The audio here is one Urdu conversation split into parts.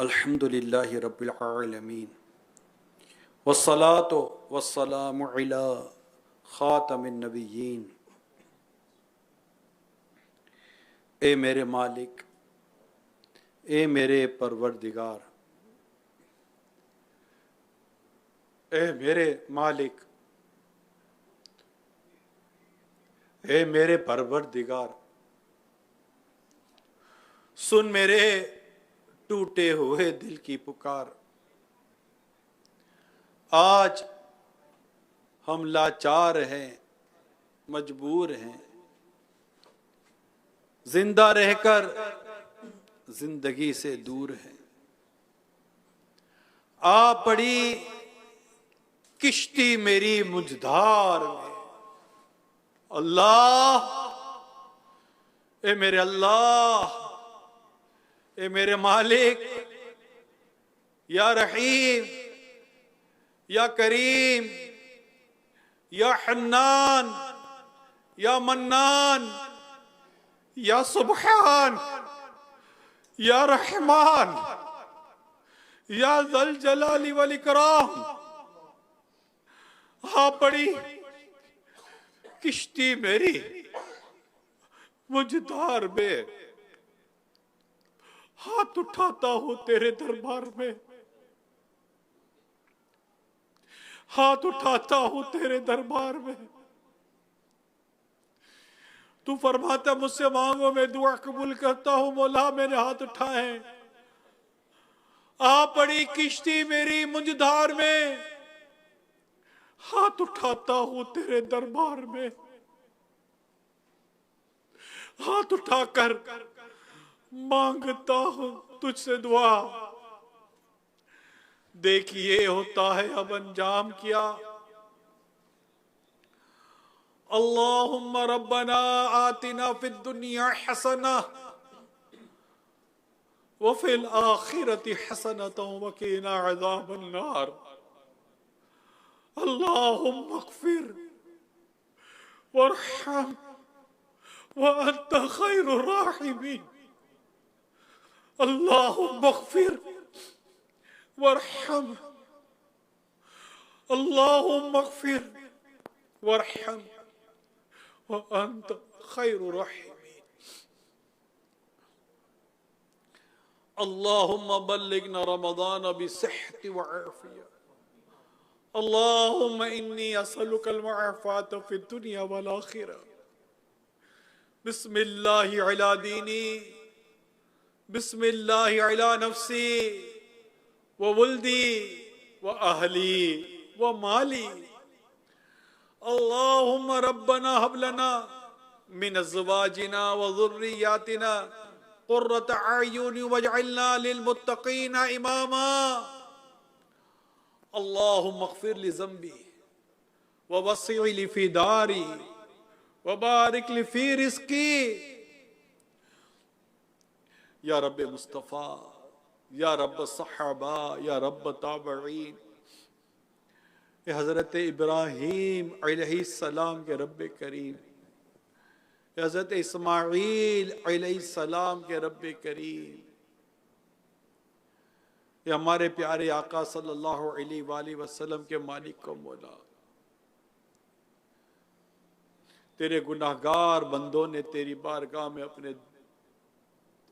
الحمدللہ رب العالمین والصلاة والسلام علی خاتم النبیین۔ اے میرے مالک، اے میرے پروردگار، اے میرے مالک، اے میرے پروردگار، سن میرے ٹوٹے ہوئے دل کی پکار۔ آج ہم لاچار ہیں، مجبور ہیں، زندہ رہ کر زندگی سے دور ہیں۔ آ پڑی کشتی میری مجھدار میں، اللہ، اے میرے اللہ، اے میرے مالک، یا رحیم، یا کریم، یا حنان، یا منان، یا سبحان، یا رحمان، یا ذا الجلال والاکرام۔ آ پڑی کشتی میری مجھدار میں، ہاتھ اٹھاتا ہوں تیرے دربار میں، ہاتھ اٹھاتا ہوں تیرے دربار میں۔ تو فرماتا مجھ سے مانگو میں دعا قبول کرتا ہوں، مولا میں نے ہاتھ اٹھائے۔ آ پڑی کشتی میری مجھدار میں، ہاتھ اٹھاتا ہوں تیرے دربار میں، ہاتھ اٹھا کر مانگتا ہوں تجھ سے دعا۔ دیکھیے ہوتا ہے اب انجام کیا۔ اللہم ربنا آتنا فی الدنیا حسنہ وفی الآخرۃ حسنۃ وقنا عذاب النار۔ اللہم اغفر وارحم وانت خیر الراحمین۔ اللہم اغفر وارحم، اللہم اغفر وارحم وانت خیر الراحمین۔ اللہم بلغنا رمضان بصحت وعافیہ۔ اللہم انی اسألک المعافاة فی الدنیا والآخرہ۔ بسم اللہ علی دینی، بسم اللہ علی نفسی وولدی واہلی ومالی۔ اللہم ربنا ہب لنا من ازواجنا وذریاتنا قرۃ اعین واجعلنا للمتقین اماما۔ اللہم اغفر لی ذنبی ووسع لی فی داری وبارک لی فی رزقی۔ یا رب مصطفیٰ، یا رب صحابہ، یا رب تابعین، اے حضرت ابراہیم علیہ السلام کے رب کریم، اے حضرت اسماعیل علیہ السلام کے رب کریم، اے ہمارے پیارے آقا صلی اللہ علیہ وآلہ وسلم کے مالک و مولا، تیرے گناہگار بندوں نے تیری بارگاہ میں اپنے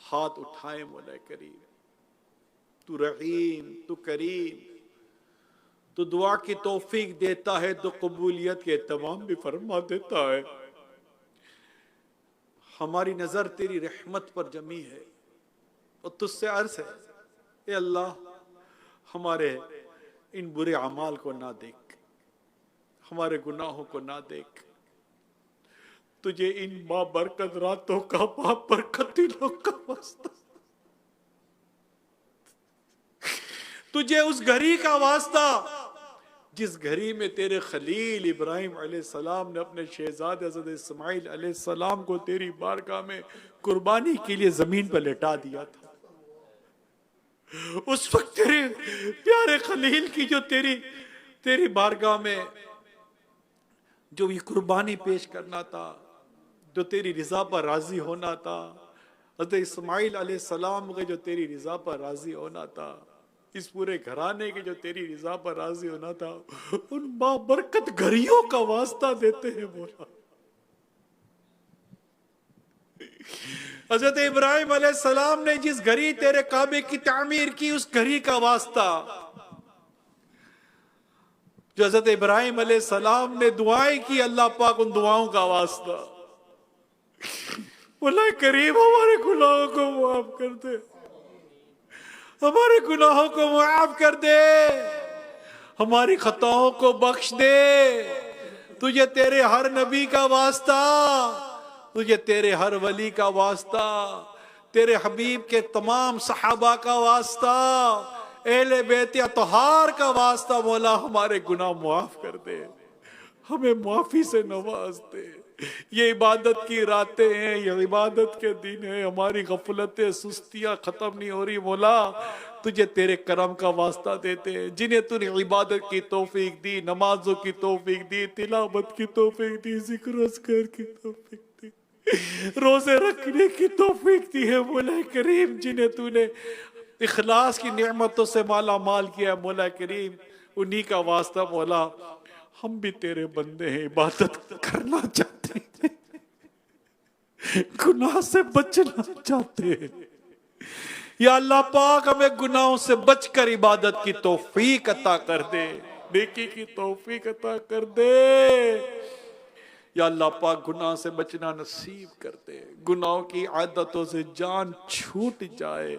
ہاتھ اٹھائے مولا کریم۔ تو رحیم، تو کریم، تو دعا کی توفیق دیتا ہے، تو قبولیت کے اہتمام بھی فرما دیتا ہے۔ ہماری نظر تیری رحمت پر جمی ہے اور تجھ سے عرض ہے، اے اللہ ہمارے ان برے اعمال کو نہ دیکھ، ہمارے گناہوں کو نہ دیکھ۔ تجھے ان بابرکت راتوں کا، بابرکت دنوں کا واسطہ، تجھے اس گھڑی کا واسطہ جس گھڑی میں تیرے خلیل ابراہیم علیہ السلام نے اپنے شہزادے حضرت اسماعیل علیہ السلام کو تیری بارگاہ میں قربانی کے لیے زمین پر لٹا دیا تھا۔ اس وقت تیرے پیارے خلیل کی جو تیری بارگاہ میں جو یہ قربانی پیش کرنا تھا، جو تیری رضا پر راضی ہونا تھا، حضرت اسماعیل علیہ السلام کے جو تیری رضا پر راضی ہونا تھا، اس پورے گھرانے کے جو تیری رضا پر راضی ہونا تھا، ان بابرکت گھڑیوں کا واسطہ دیتے ہیں مولا۔ حضرت ابراہیم علیہ السلام نے جس گھڑی تیرے کعبے کی تعمیر کی، اس گھڑی کا واسطہ، جو حضرت ابراہیم علیہ السلام نے دعائیں کی، اللہ پاک ان دعاؤں کا واسطہ۔ مولا کریم ہمارے گناہوں کو معاف کر دے، ہمارے گناہوں کو معاف کر دے، ہماری خطاؤں کو بخش دے۔ تجھے تیرے ہر نبی کا واسطہ، تجھے تیرے ہر ولی کا واسطہ، تیرے حبیب کے تمام صحابہ کا واسطہ، اہل بیت اطہار کا واسطہ۔ مولا ہمارے گناہ معاف کر دے، ہمیں معافی سے نواز دے۔ یہ عبادت کی راتیں ہیں، یہ عبادت کے دن ہیں، ہماری غفلتیں سستیاں ختم نہیں ہو رہی۔ مولا تجھے تیرے کرم کا واسطہ دیتے ہیں، جنہیں تو نے عبادت کی توفیق دی، نمازوں کی توفیق دی، تلاوت کی توفیق دی، ذکر و اذکار کی توفیق دی، روزے رکھنے کی توفیق دی ہے۔ مولا کریم جنہیں تو نے اخلاص کی نعمتوں سے مالا مال کیا ہے، مولا کریم انہی کا واسطہ۔ مولا ہم بھی تیرے بندے ہیں، عبادت کرنا چاہتے ہیں، گناہ سے بچنا چاہتے ہیں۔ یا اللہ پاک ہمیں گناہوں سے بچ کر عبادت کی توفیق عطا کر دے، نیکی کی توفیق عطا کر دے۔ یا اللہ پاک گناہ سے بچنا نصیب کر دے، گناہوں کی عادتوں سے جان چھوٹ جائے۔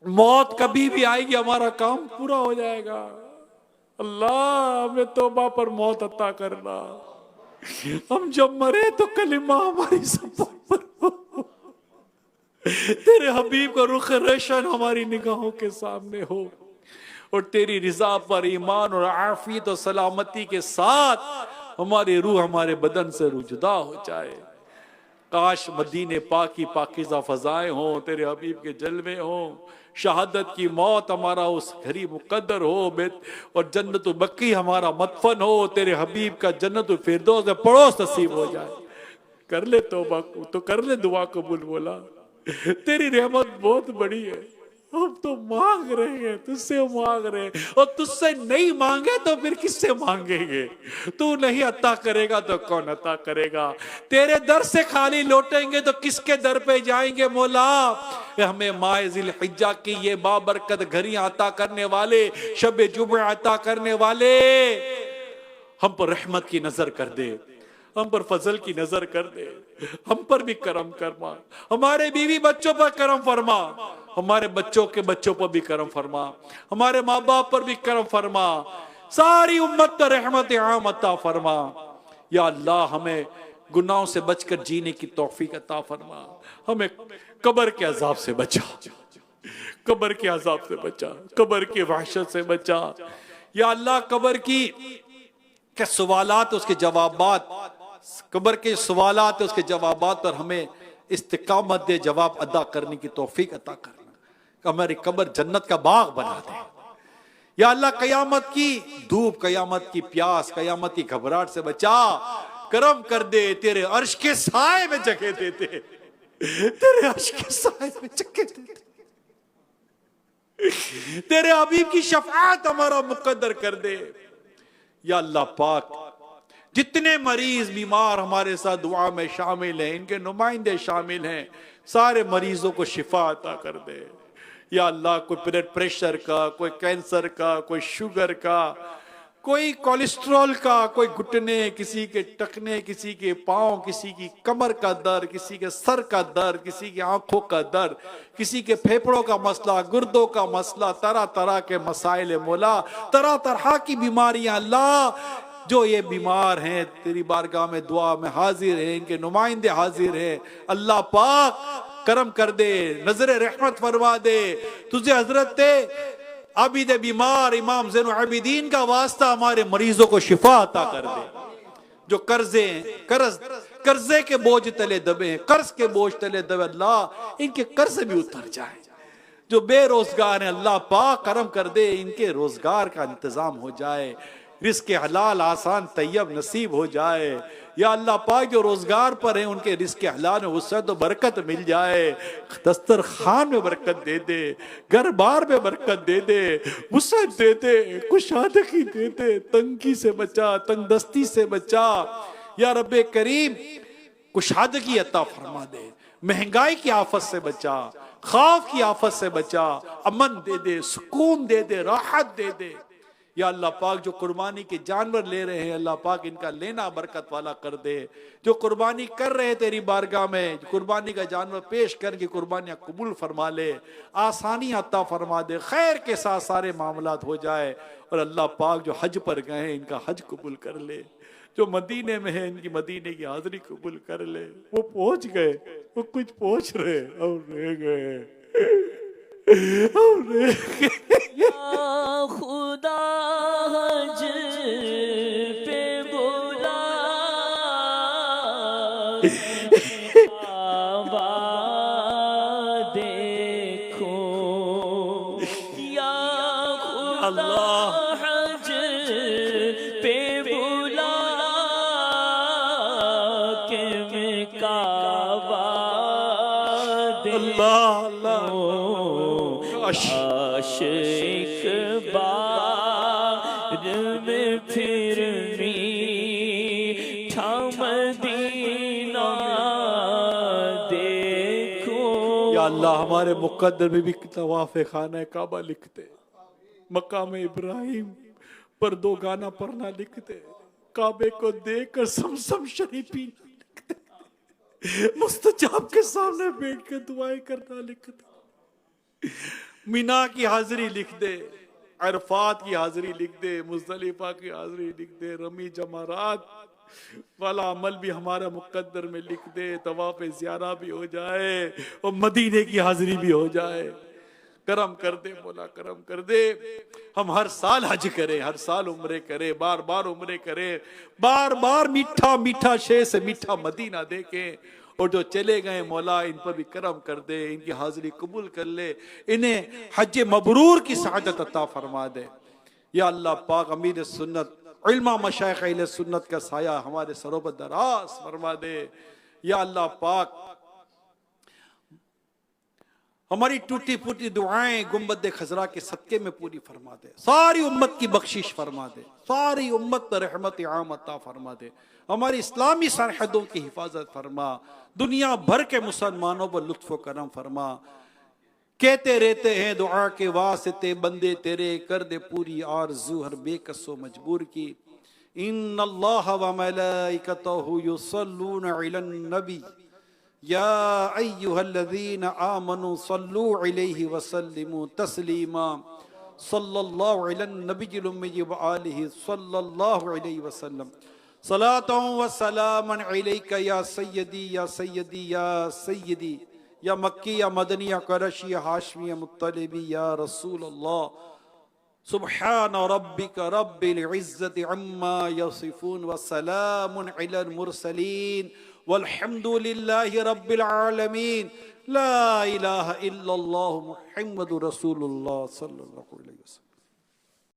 موت کبھی بھی آئے گی، ہمارا کام پورا ہو جائے گا۔ اللہ ہمیں توبہ پر موت عطا کرنا، ہم جب مرے تو کلمہ ہماری زبان پر ہو، تیرے حبیب کا رخ روشن ہماری نگاہوں کے سامنے ہو، اور تیری رضا پر ایمان اور عافیت و سلامتی کے ساتھ ہماری روح ہمارے بدن سے جدا ہو جائے۔ کاش مدینے پاک کی پاکیزہ فضائیں ہوں، تیرے حبیب کے جلوے ہوں، شہادت کی موت ہمارا اس گھری مقدر ہو، اور جنت البقیع ہمارا مدفن ہو، تیرے حبیب کا جنت الفردوس میں پڑوس نصیب ہو جائے۔ کر لے توبہ کو تو کر لے دعا قبول۔ مولا تیری رحمت بہت بڑی ہے، ہم تو مانگ رہے ہیں، تجھ سے مانگ رہے ہیں، اور تجھ سے نہیں مانگے تو پھر کس سے مانگیں گے؟ تو نہیں عطا کرے گا تو کون عطا کرے گا؟ تیرے در سے خالی لوٹیں گے تو کس کے در پہ جائیں گے؟ مولا ہمیں ماہ ذی الحجہ کی یہ بابرکت گھڑیاں عطا کرنے والے، شب جمعہ عطا کرنے والے، ہم پر رحمت کی نظر کر دے، ہم پر فضل کی نظر کر دے، ہم پر بھی کرم فرما، ہمارے بیوی بچوں پر کرم فرما، ہمارے بچوں کے بچوں پر بھی کرم فرما، ہمارے ماں باپ پر بھی کرم فرما، ساری امت پر رحمت عام عطا فرما۔ یا اللہ ہمیں گناہوں سے بچ کر جینے کی توفیق عطا فرما، ہمیں قبر کے عذاب سے بچا، قبر کے عذاب سے بچا، قبر کی وحشت سے بچا۔ یا اللہ قبر کی کہ سوالات اس کے جوابات، قبر کے سوالات اس کے جوابات پر ہمیں استقامت دے، جواب ادا کرنے کی توفیق عطا کرنا، کہ ہماری قبر جنت کا باغ بنا دے۔ یا اللہ قیامت کی دھوپ، قیامت کی پیاس، قیامت کی گھبراہٹ سے بچا، کرم کر دے، تیرے عرش کے سائے میں جگہ دے دے، تیرے عرش کے سائے میں جگہ دے دے، تیرے حبیب کی شفاعت ہمارا مقدر کر دے۔ یا اللہ پاک جتنے مریض بیمار ہمارے ساتھ دعا میں شامل ہیں، ان کے نمائندے شامل ہیں، سارے مریضوں کو شفا عطا کر دے۔ یا اللہ کوئی بلڈ پریشر کا، کوئی کینسر کا، کوئی شوگر کا، کوئی کولیسٹرول کا، کوئی گھٹنے، کسی کے ٹکنے، کسی کے پاؤں، کسی کی کمر کا درد، کسی کے سر کا درد، کسی کی آنکھوں کا درد، کسی کے پھیپھڑوں کا مسئلہ، گردوں کا مسئلہ، طرح طرح کے مسائل مولا، طرح طرح کی بیماریاں اللہ، جو یہ بیمار ہیں تیری بارگاہ میں دعا میں حاضر ہیں، ان کے نمائندے حاضر ہیں، اللہ پاک کرم کر دے، نظر رحمت فرما دے۔ تجھے حضرت عابد بیمار امام زین العابدین کا واسطہ ہمارے مریضوں کو شفا عطا کر دے، جو قرضے کے بوجھ تلے دبے ہیں، قرض کے بوجھ تلے دبے، اللہ ان کے قرض بھی اتر جائے۔ جو بے روزگار ہیں اللہ پاک کرم کر دے، ان کے روزگار کا انتظام ہو جائے، رزق حلال آسان طیب نصیب ہو جائے۔ یا اللہ پاک جو روزگار پر ہیں ان کے رزق حلال میں وسعت و برکت مل جائے، دسترخوان میں برکت دے دے، گھر بار میں برکت دے دے، وسعت دے دے، کشادگی دے دے، تنگی سے بچا، تنگ دستی سے بچا یا رب کریم، کشادگی عطا فرما دے، مہنگائی کی آفت سے بچا، خوف کی آفت سے بچا، امن دے دے، سکون دے دے، راحت دے دے۔ یا اللہ پاک جو قربانی کے جانور لے رہے ہیں اللہ پاک ان کا لینا برکت والا کر دے، جو قربانی کر رہے تیری بارگاہ میں، جو قربانی کا جانور پیش کر کے قربانیاں قبول فرما لے، آسانی عطا فرما دے، خیر کے ساتھ سارے معاملات ہو جائے، اور اللہ پاک جو حج پر گئے ہیں ان کا حج قبول کر لے، جو مدینے میں ہیں ان کی مدینے کی حاضری قبول کر لے۔ وہ پہنچ گئے، وہ کچھ پہنچ رہے اور رہ گئے اور رہ گئے۔ یا خدا حج پہ بلا کعبہ دیکھو، یا خدا حج پہ بلا کہ میں کعبہ دیکھوں، عاشق بار میں پھر میٹھا مدینہ دیکھوں۔ یا اللہ ہمارے مقدر میں بھی طواف خانہ کعبہ لکھتے، مقام ابراہیم پر 2 گانا پڑھنا لکھتے، کعبے کو دیکھ کر سمسم شریف پینا لکھتے، مستجاب کے سامنے بیٹھ کے دعائیں کرنا لکھتے، مینا کی حاضری لکھ دے، عرفات کی حاضری لکھ دے، مزدلفہ کی حاضری لکھ دے، رمی جمرات والا عمل بھی ہمارا مقدر میں لکھ دے، طواف زیارہ بھی ہو جائے اور مدینے کی حاضری بھی ہو جائے۔ کرم کر دے مولا، کرم کر دے، ہم ہر سال حج کریں، ہر سال عمرے کریں، بار بار عمرے کریں، بار بار میٹھا میٹھا شے سے میٹھا مدینہ دیکھیں، اور جو چلے گئے مولا ان پر بھی کرم کر دے، ان کی حاضری قبول کر لے، انہیں حج مبرور کی سعادت عطا فرما دے۔ یا اللہ پاک امیر سنت علماء مشائخ اہل سنت کا سایہ ہمارے سروں پر دراز فرما دے۔ یا اللہ پاک ہماری ٹوٹی پھوٹی دعائیں گنبد خضرا کے صدقے میں پوری فرما دے، ساری امت کی بخشش فرما دے، ساری امت پر رحمت عام عطا فرما دے، ہماری اسلامی سرحدوں کی حفاظت فرما، دنیا بھر کے مسلمانوں پر لطف و کرم فرما۔ کہتے رہتے ہیں دعا کے واسطے بندے تیرے، کر دے پوری آرزو ہر بے کس و مجبور کی۔ ان اللہ و ملائکتہ یصلون علی النبی یا ایہا الذین آمنوا صلو علیہ وسلموا تسلیما، صلی اللہ علی النبی الامی وآلہ صلی اللہ علیہ وسلم، صلاۃ و سلاما علیک یا سیدی یا سیدی یا سیدی، یا مکی یا مدنی یا قرشی یا ہاشمی یا مطلبی یا رسول اللہ۔ سبحان ربک رب العزت عما یصفون وسلام علی المرسلین والحمد للہ رب العالمین، لا الہ الا اللہ محمد رسول اللہ صلی اللہ علیہ وسلم۔